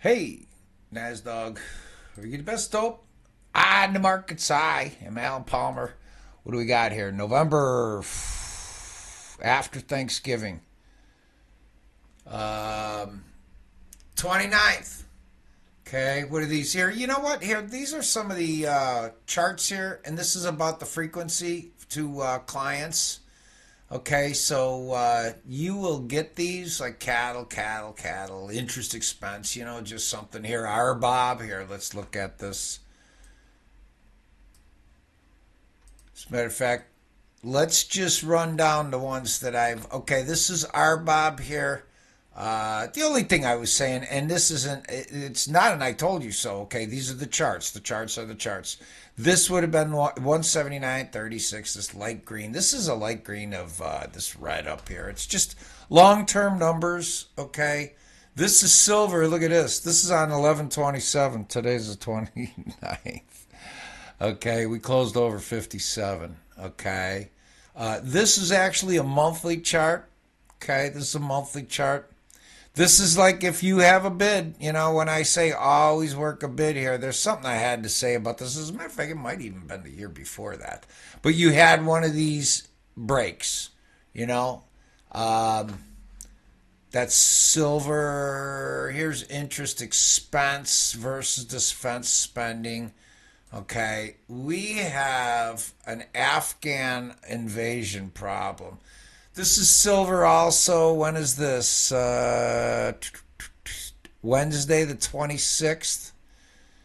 Hey, NASDAQ. Are you the best dope? In the market's high. I'm Alan Palmer. What do we got here? November after Thanksgiving. Um, 29th. Okay, what are these here? You know what? Here, these are some of the charts here, and this is about the frequency to clients. Okay, so you will get these like cattle, interest expense, just something here. R Bob, here, let's look at this. As a matter of fact, let's just run down the ones that okay, this is R Bob here. The only thing I was saying, and this isn't, it's not an I told you so, okay? These are the charts. The charts are the charts. This would have been 179.36, this light green. This is a light green of this red up here. It's just long-term numbers, okay? This is silver. Look at this. This is on 11/27. Today's the 29th. Okay, we closed over 57, okay? This is actually a monthly chart, okay? This is a monthly chart. This is like if you have a bid, when I say always work a bid here, there's something I had to say about this. As a matter of fact, it might even been the year before that. But you had one of these breaks, you know. Um, that's silver. Here's interest expense versus defense spending. Okay, we have an Afghan invasion problem. This is silver also. When is this? Wednesday the 26th,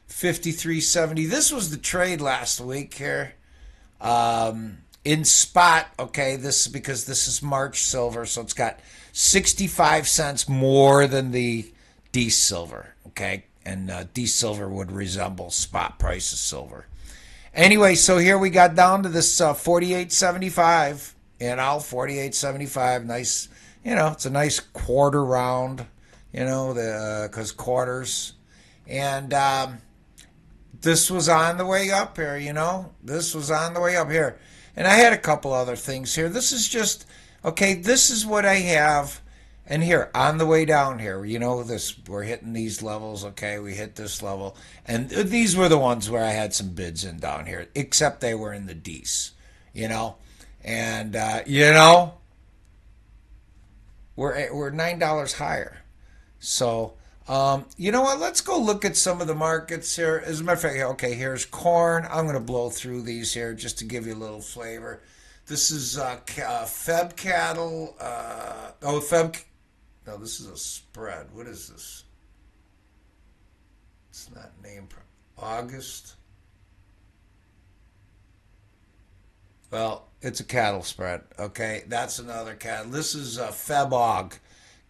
53.70. This was the trade last week here. In spot, okay, this is because this is March silver, so it's got 65 cents more than the D silver, okay? And D silver would resemble spot price of silver. Anyway, so here we got down to this 48.75. 48.75. Nice, it's a nice quarter round, because quarters. And this was on the way up here, This was on the way up here. And I had a couple other things here. This is just, okay, this is what I have. And here, on the way down here, we're hitting these levels, okay, we hit this level. And these were the ones where I had some bids in down here, except they were in the D's, And, we're $9 higher. So, you know what? Let's go look at some of the markets here. As a matter of fact, okay, here's corn. I'm going to blow through these here just to give you a little flavor. This is Feb cattle. Feb. No, this is a spread. What is this? It's not named. August. Well, it's a cattle spread. Okay, that's another cattle. This is a Febog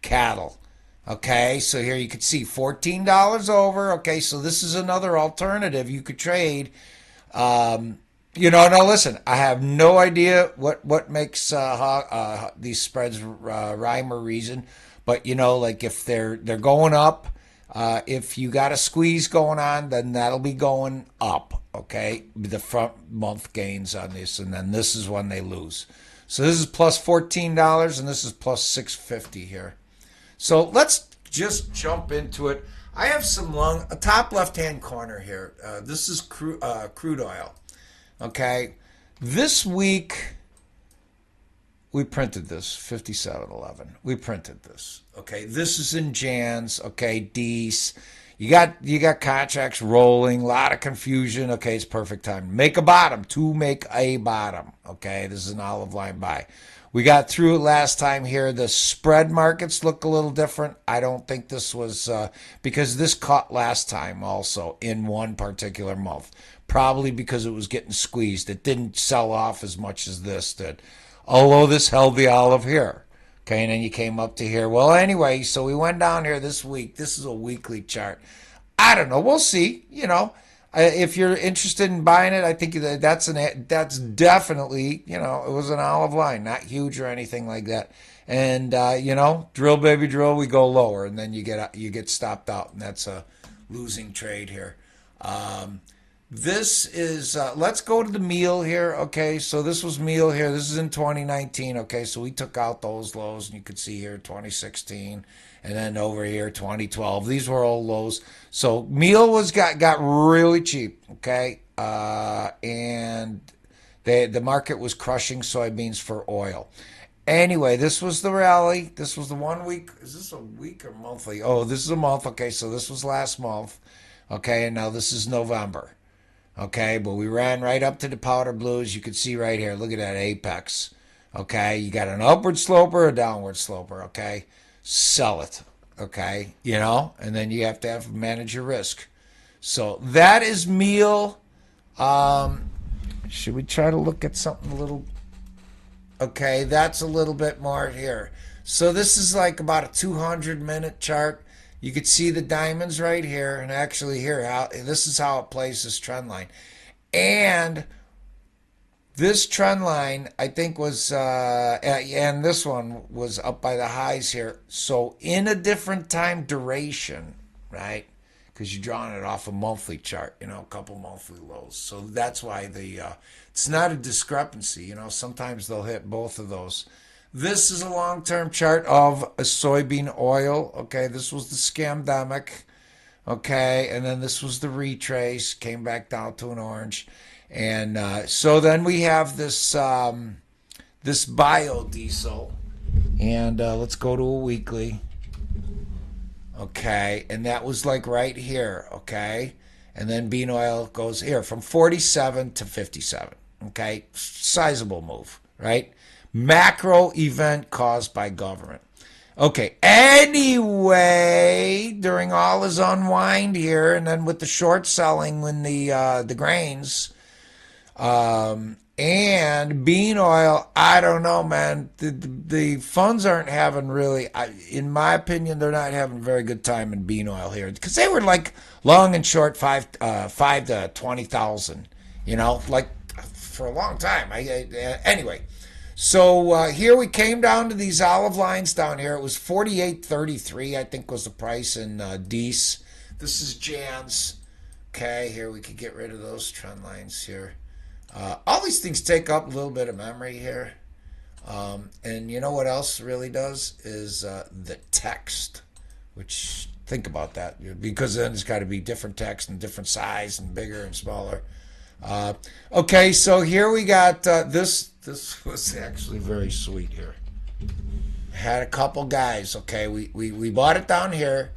cattle. Okay, so here you can see $14 over. Okay, so this is another alternative you could trade. Now listen, I have no idea what makes these spreads rhyme or reason, but like if they're going up, if you got a squeeze going on, then that'll be going up. Okay, the front month gains on this, and then this is when they lose. So this is plus $14, and this is plus 650 here. So let's just jump into it. I have some a top left-hand corner here. This is crude oil. Okay, this week we printed this 57.11. We printed this. Okay, this is in Jan's. Okay, D's. You got contracts rolling, a lot of confusion. Okay, it's perfect time. Make a bottom to make a bottom. Okay, this is an olive line buy. We got through it last time here. The spread markets look a little different. I don't think this was because this caught last time also in one particular month. Probably because it was getting squeezed. It didn't sell off as much as this did. Although this held the olive here. Okay, and then you came up to here. Well, anyway, so we went down here this week. This is a weekly chart. I don't know. We'll see. If you're interested in buying it, I think that's definitely, it was an olive line, not huge or anything like that. And drill baby drill, we go lower, and then you get stopped out, and that's a losing trade here. This is, let's go to the meal here. Okay, so this was meal here. This is in 2019. Okay, so we took out those lows, and you could see here 2016, and then over here 2012. These were all lows. So meal was got really cheap. Okay, and the market was crushing soybeans for oil. Anyway, this was the rally. This was the 1 week. Is this a week or monthly? Oh, this is a month. Okay, so this was last month. Okay, and now this is November. Okay, but we ran right up to the powder blues. You can see right here. Look at that apex. Okay, you got an upward slope or a downward sloper. Okay, sell it. Okay, and then you have to manage your risk. So that is meal. Um, should we try to look at something a little? Okay, that's a little bit more here. So this is like about a 200-minute chart. You could see the diamonds right here, and actually here, this is how it plays this trend line. And this trend line, I think, was, and this one was up by the highs here. So in a different time duration, right? Because you're drawing it off a monthly chart, a couple monthly lows. So that's why it's not a discrepancy. Sometimes they'll hit both of those. This is a long-term chart of a soybean oil. Okay, this was the scamdemic. Okay, and then this was the retrace, came back down to an orange. And so then we have this biodiesel. And let's go to a weekly. Okay, and that was like right here. Okay, and then bean oil goes here from 47 to 57. Okay, sizable move, right? Macro event caused by government. Okay, anyway, during all his unwind here, and then with the short selling when the grains, and bean oil, I don't know, man. The funds aren't having really, in my opinion, they're not having a very good time in bean oil here because they were like long and short five to 20,000, like for a long time. Anyway. So here we came down to these olive lines down here. It was 48.33, I think, was the price in Dees. This is Jan's. Okay, here we could get rid of those trend lines here. All these things take up a little bit of memory here. And you know what else really does is the text, which think about that because then it's got to be different text and different size and bigger and smaller. Okay, so here we got this. This was actually very sweet here. Had a couple guys. Okay, we bought it down here.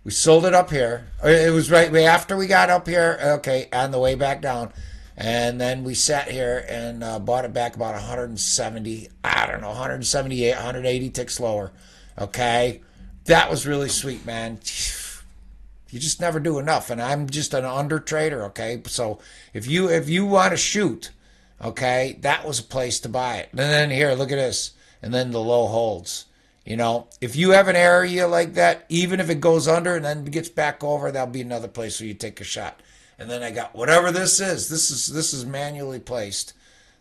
We sold it up here. It was right after we got up here. Okay, on the way back down. And then we sat here and bought it back about 170. I don't know, 178, 180 ticks lower. Okay, that was really sweet, man. You just never do enough, and I'm just an under trader. Okay, so if you want to shoot, okay, that was a place to buy it. And then here, look at this, and then the low holds. If you have an area like that, even if it goes under and then gets back over, that'll be another place where you take a shot. And then I got whatever this is. This is manually placed.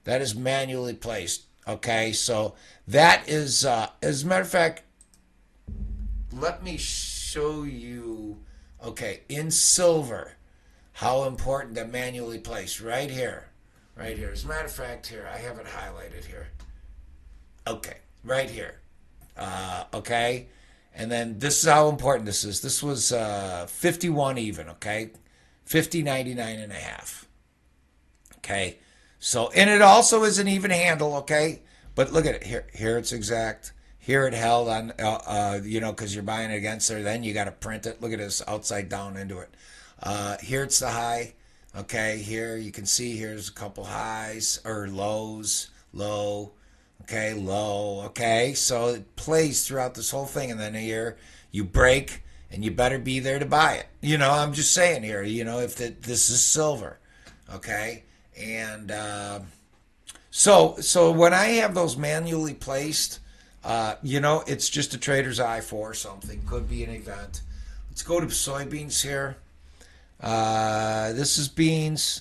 That is manually placed. Okay, so that is, as a matter of fact, let me show you. Okay, in silver, how important that manually placed right here. Right here. As a matter of fact, here, I have it highlighted here. Okay, right here. Okay, and then this is how important this is. This was 51 even, okay? 50.99 and a half. Okay, so, and it also is an even handle, okay? But look at it here. Here it's exact. Here it held on, because you're buying it against there. Then you got to print it. Look at this upside down into it. Here it's the high. Okay, here you can see here's a couple highs or lows. Low. Okay, low. Okay, so it plays throughout this whole thing. And then here you break and you better be there to buy it. I'm just saying here, if this is silver. Okay, and so when I have those manually placed, it's just a trader's eye for something. Could be an event. Let's go to soybeans here. This is beans.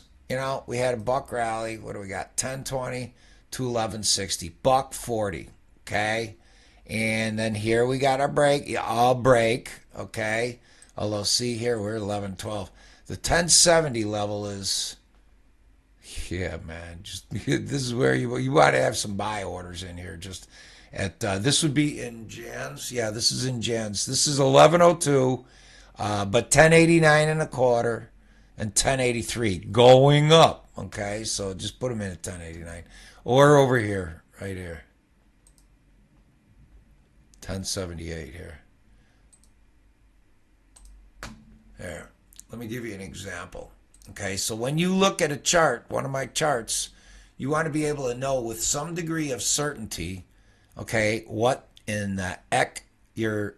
We had a buck rally. What do we got? 10.20 to 11.60. Buck 40. Okay. And then here we got our break. I'll break. Okay. Although, see here, we're 11.12. The 1070 level is, yeah, man. Just this is where you want to have some buy orders in here. Just at this would be in Jans. Yeah, this is in Jans. This is 1102, but 1089 and a quarter and 1083 going up. Okay, so just put them in at 1089 or over here, right here, 1078 here. There. Let me give you an example. Okay, so when you look at a chart, one of my charts, you want to be able to know with some degree of certainty, okay, what in the heck you're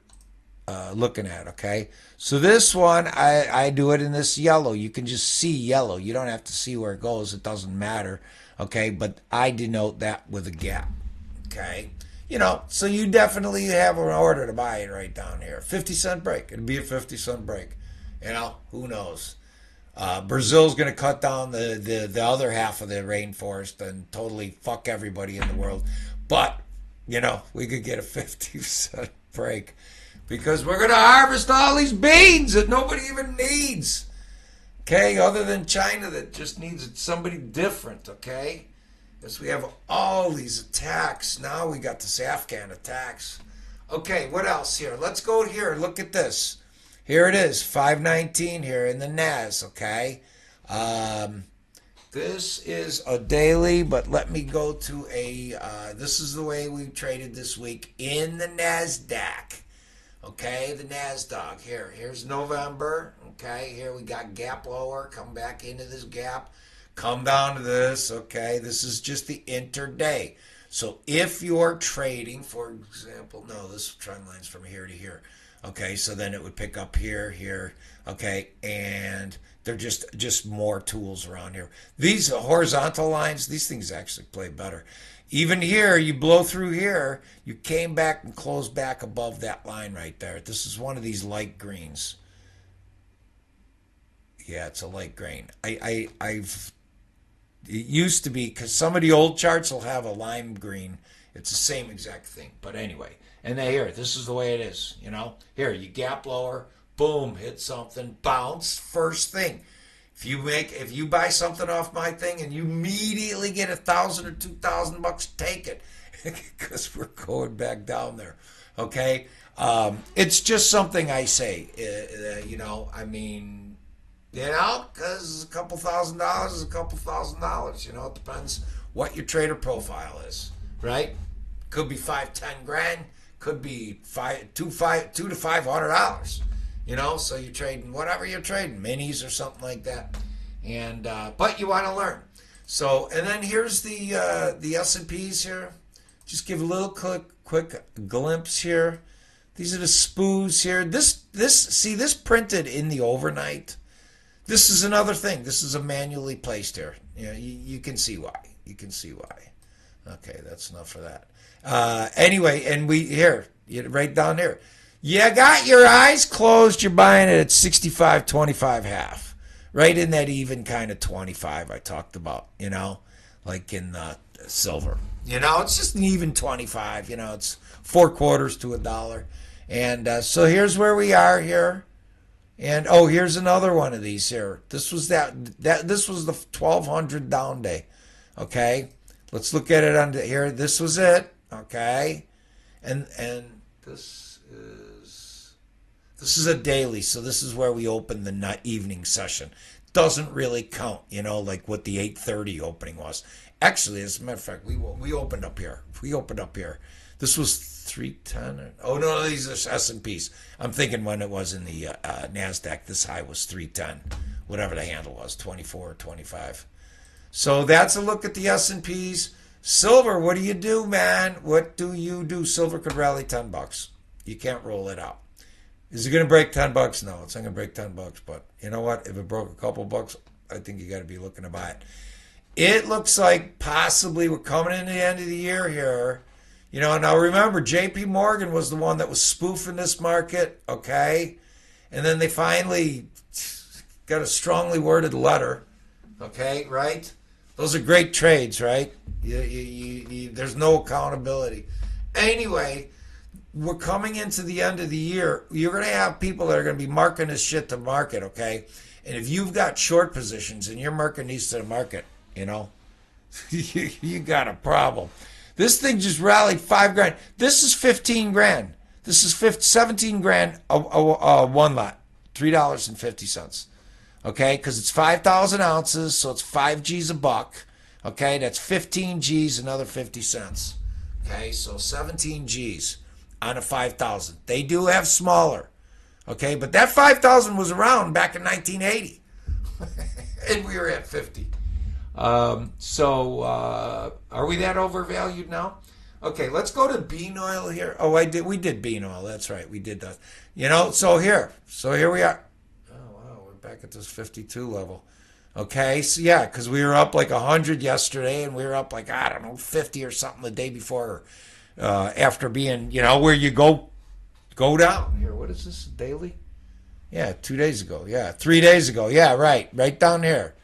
looking at, okay? So this one, I do it in this yellow. You can just see yellow. You don't have to see where it goes. It doesn't matter, okay? But I denote that with a gap, okay? You know, so you definitely have an order to buy it right down here. 50-cent break. It'd be a 50-cent break. You know, who knows? Brazil's going to cut down the other half of the rainforest and totally fuck everybody in the world. But, you know, we could get a 50-cent break because we're going to harvest all these beans that nobody even needs. Okay, other than China that just needs somebody different, okay? Because we have all these attacks. Now we got this Afghan attacks. Okay, what else here? Let's go here. Look at this. Here it is, 519 here in the NAS, okay? This is a daily, but let me go to a, this is the way we traded this week in the NASDAQ, okay? The NASDAQ, here's November, okay? Here we got gap lower, come back into this gap, come down to this, okay? This is just the intraday. So if you're trading, for example, no, this trend line's from here to here. Okay, so then it would pick up here, okay, and they're just more tools around here. These horizontal lines, these things actually play better. Even here, you blow through here, you came back and closed back above that line right there. This is one of these light greens. Yeah, it's a light green. It used to be, because some of the old charts will have a lime green. It's the same exact thing, but anyway. And then here, this is the way it is, you know. Here, you gap lower, boom, hit something, bounce, first thing. If you buy something off my thing and you immediately get $1,000 or $2,000, take it, because we're going back down there. Okay, it's just something I say. You know, I mean, you know, because a couple $1,000 is a couple $1,000. You know, it depends what your trader profile is, right? Could be 5-10 grand. Could be $200 to $500, you know. So you're trading whatever you're trading, minis or something like that, and but you want to learn. So and then here's the S&Ps here. Just give a little quick glimpse here. These are the spoos here. This printed in the overnight. This is another thing. This is a manually placed here. You know, you can see why. You can see why. Okay, that's enough for that. Anyway, and right down there. You got your eyes closed, you're buying it at 65, 25 half. Right in that even kind of 25 I talked about, you know, like in silver. You know, it's just an even 25, you know, it's 4 quarters to $1. And so here's where we are here. And oh, here's another one of these here. This was this was the 1200 down day. Okay. Let's look at it under here. This was it. Okay, and this is a daily, so this is where we open the evening session. Doesn't really count, you know, like what the 8:30 opening was. Actually, as a matter of fact, we opened up here. We opened up here. This was 310. Oh no, these are S&Ps. I'm thinking when it was in the NASDAQ, this high was 310, whatever the handle was, 24 or 25. So that's a look at the S&Ps. Silver, what do you do, man? What do you do? Silver could rally $10. You can't roll it out. Is it going to break $10? No, it's not going to break $10. But you know what? If it broke a couple bucks, I think you got to be looking to buy it. It looks like possibly we're coming in the end of the year here. You know, now remember, J.P. Morgan was the one that was spoofing this market, okay? And then they finally got a strongly worded letter, okay, right? Those are great trades, right? There's no accountability. Anyway, we're coming into the end of the year. You're going to have people that are going to be marking this shit to market, okay? And if you've got short positions and you're marking these to the market, you know, you got a problem. This thing just rallied 5 grand. This is 15 grand. This is 17 grand one lot, $3.50. Okay, because it's 5,000 ounces, so it's 5 G's a buck. Okay, that's 15 G's, another 50 cents. Okay, so 17 G's on a 5,000. They do have smaller. Okay, but that 5,000 was around back in 1980. And we were at 50. So are we that overvalued now? Okay, let's go to bean oil here. Oh, we did bean oil. That's right. We did that. You know, so here we are. Oh, wow, we're back at this 52 level. Okay, so yeah, because we were up like 100 yesterday, and we were up like, I don't know, 50 or something the day before, after being, you know, where you go down. Here, what is this, daily? Yeah, 2 days ago. Yeah, 3 days ago. Yeah, right down here.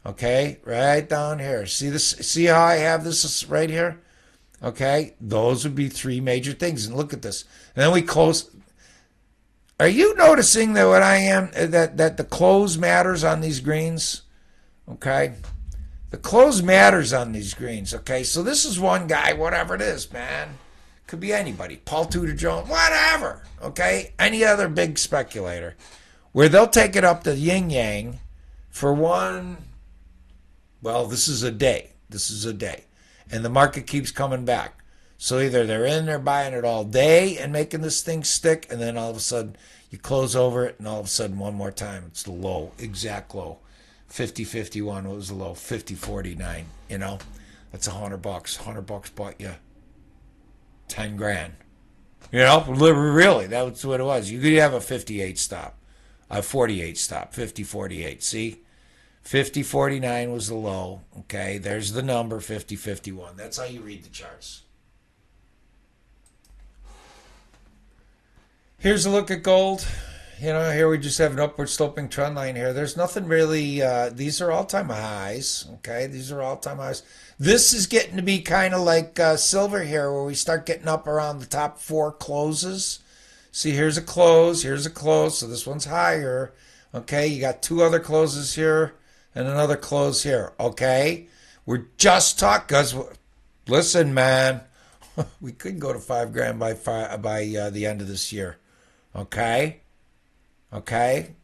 Okay, right down here. See this? See how I have this right here? Okay, those would be 3 major things. And look at this. And then we close. Are you noticing that what I am, that the close matters on these greens? Okay, the close matters on these greens. Okay, so this is one guy, whatever it is, man. Could be anybody. Paul Tudor Jones, whatever. Okay, any other big speculator, where they'll take it up to yin yang for one. Well, this is a day. And the market keeps coming back. So either they're in there buying it all day and making this thing stick, and then all of a sudden you close over it, and all of a sudden one more time it's the low, exact low. 50.51, what was the low? 50.49, you know? That's $100. $100 bought you 10 grand. You know, really, that's what it was. You could have a 58 stop, a 48 stop, 50.48, see? 50.49 was the low. Okay, there's the number, 50.51. That's how you read the charts. Here's a look at gold. You know, here we just have an upward sloping trend line here. There's nothing really, these are all-time highs. Okay, these are all-time highs. This is getting to be kind of like silver here, where we start getting up around the top 4 closes. See, here's a close, so this one's higher. Okay, you got 2 other closes here and another close here. Okay, we're just talking, because listen, man, we could go to 5 grand by the end of this year. Okay,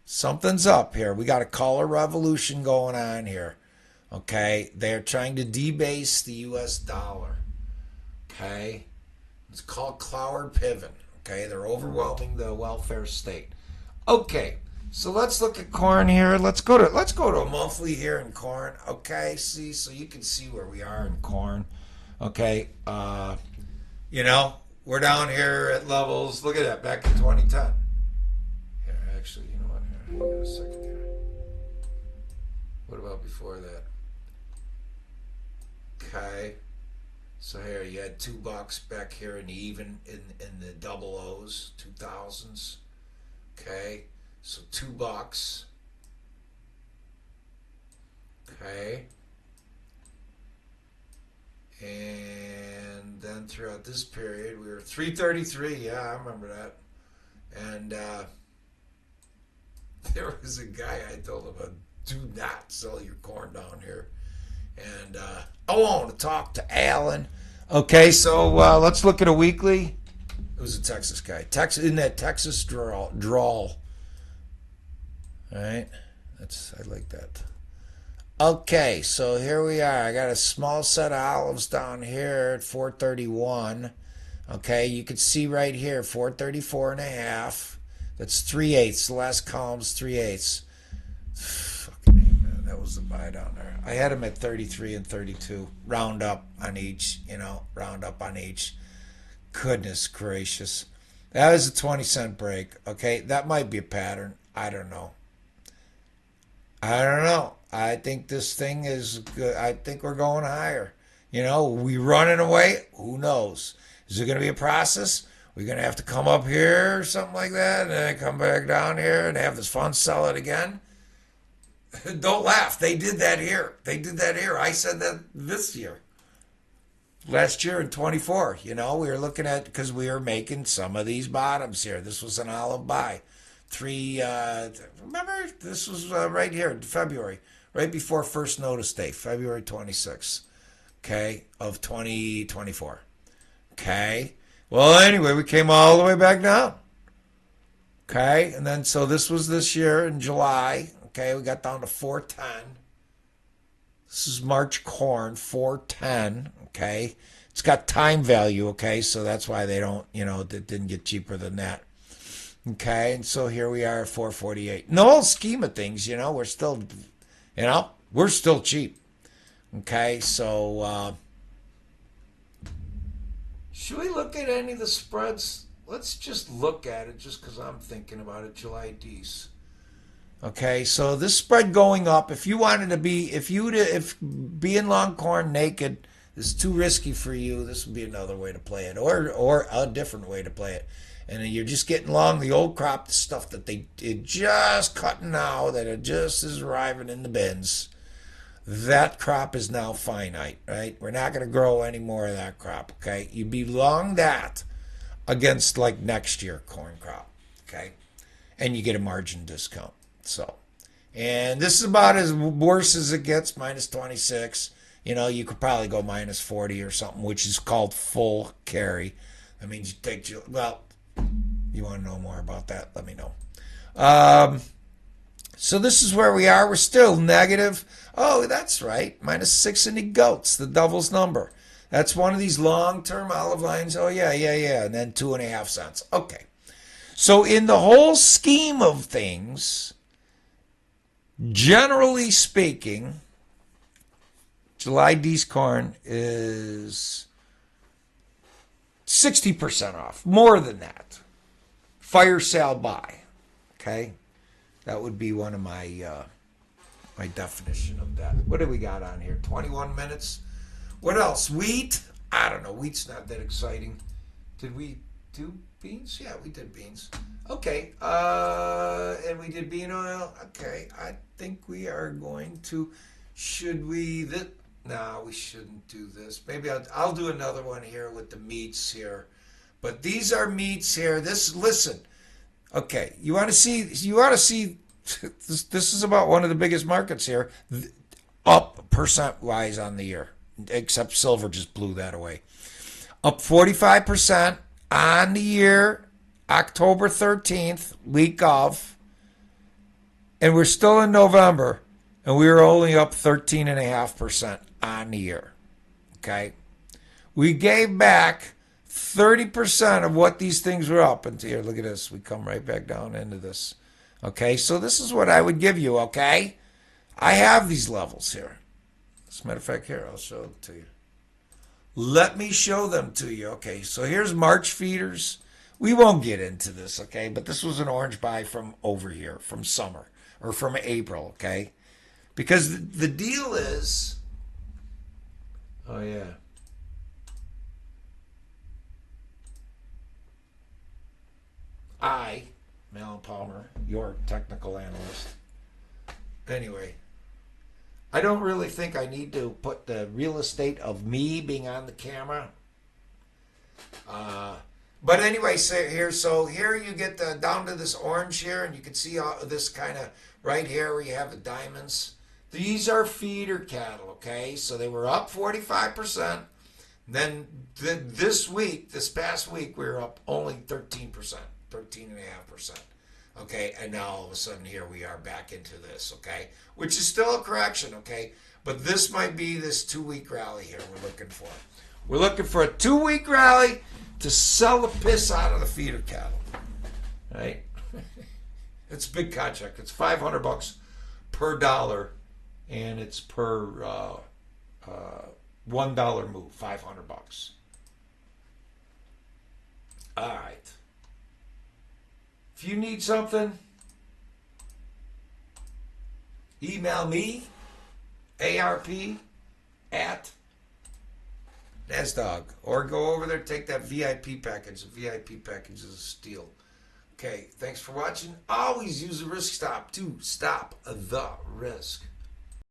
something's up here. We got a color revolution going on here. Okay, they're trying to debase the U.S. dollar. Okay, it's called Cloward Piven. Okay, they're overwhelming the welfare state. Okay. So let's look at corn here. Let's go to a monthly here in corn. Okay, see, so you can see where we are in corn. Okay, you know, we're down here at levels. Look at that, back in 2010. Here, actually, you know what? Here, hang on a second here. What about before that? Okay, so here you had $2 back here in the even in the double O's, 2000s. Okay. So $2. Okay. And then throughout this period, we were 333. Yeah, I remember that. And there was a guy I told him, do not sell your corn down here. And I want to talk to Alan. Okay, so let's look at a weekly. It was a Texas guy. In that Texas drawl. All right, I like that. Okay, so here we are. I got a small set of olives down here at 431. Okay, you can see right here, 434 and a half. That's 3/8. The last column's 3/8. Fucking A, man. That was the buy down there. I had them at 33 and 32. Round up on each, round up on each. Goodness gracious. That was a 20-cent break. Okay, that might be a pattern. I don't know. I think this thing is good. I think we're going higher. We running away? Who knows? Is it going to be a process? We're going to have to come up here or something like that, and then come back down here and have this fund sell it again? Don't laugh. They did that here. I said that this year. last year in 24. We were looking at, because we were making some of these bottoms here. This was an olive buy. Remember, this was right here in February, right before first notice day, February 26th, okay, of 2024. Okay. Well, anyway, we came all the way back down. Okay. And then, so this was this year in July. Okay. We got down to 410. This is March corn, 410. Okay. It's got time value. Okay. So that's why they don't, it didn't get cheaper than that. Okay. And so here we are at 448. In the whole scheme of things, we're still, we're still cheap. Okay. So, should we look at any of the spreads? Let's just look at it just because I'm thinking about it. July D's. Okay, so this spread going up. If being long corn naked is too risky for you, this would be another way to play it, or a different way to play it. And you're just getting long the old crop, the stuff that they just cutting now, that it just is arriving in the bins. That crop is now finite, right? We're not going to grow any more of that crop, okay? You be long that against like next year corn crop, okay? And you get a margin discount. So, and this is about as worse as it gets, minus 26. You could probably go minus 40 or something, which is called full carry. That means you take, you want to know more about that? Let me know. So this is where we are. We're still negative. Oh, that's right. Minus 6 in the goats, the devil's number. That's one of these long-term olive lines. Oh, yeah. And then 2.5 cents. Okay. So in the whole scheme of things, generally speaking, July D's corn is 60% off. More than that. Fire sale buy. Okay? That would be one of my my definition of that. What do we got on here? 21 minutes. What else? Wheat? I don't know. Wheat's not that exciting. Did we do beans? Yeah, we did beans. Okay. And we did bean oil. Okay. I think we are going to. Should we? No, we shouldn't do this. Maybe I'll do another one here with the meats here. But these are meats here. Listen. Okay, you want to see this is about one of the biggest markets here, up percent wise on the year, except silver just blew that away. Up 45% on the year, October 13th, week of, and we're still in November, and we were only up 13.5% on the year. Okay, we gave back 30% of what these things were up into here. Look at this. We come right back down into this. Okay, so this is what I would give you, okay? I have these levels here. As a matter of fact, here, I'll show them to you. Let me show them to you. Okay, so here's March feeders. We won't get into this, okay? But this was an orange buy from over here, from summer, or from April, okay? Because the deal is... Oh, yeah. Malin Palmer, your technical analyst. Anyway, I don't really think I need to put the real estate of me being on the camera. But anyway, so here you get down to this orange here, and you can see this kind of right here where you have the diamonds. These are feeder cattle, okay? So they were up 45%. Then this past week, we were up only 13%, 13.5%. Okay, and now all of a sudden here we are back into this, okay? Which is still a correction, okay? But this might be this 2-week rally here we're looking for. We're looking for a 2-week rally to sell the piss out of the feeder cattle, right? It's a big contract. It's $500 per dollar, and it's per $1 move, $500. All right. If you need something, email me, ARP@NASDOG, or go over there, take that VIP package. The VIP package is a steal. Okay, thanks for watching. Always use a risk stop to stop the risk.